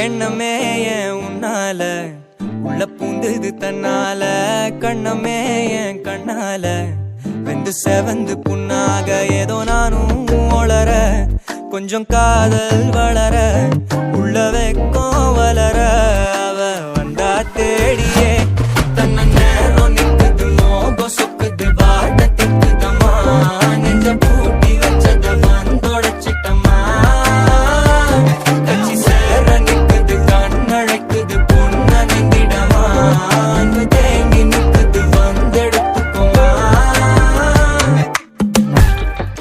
எண்ணமே ஏன் உன்னால உள்ள பூந்தது தன்னால கண்ணமே என் கண்ணால வெந்து செவந்து புண்ணாக ஏதோ நானும் ஒளர கொஞ்சம் காதல் வளர உள்ள வெக்கம்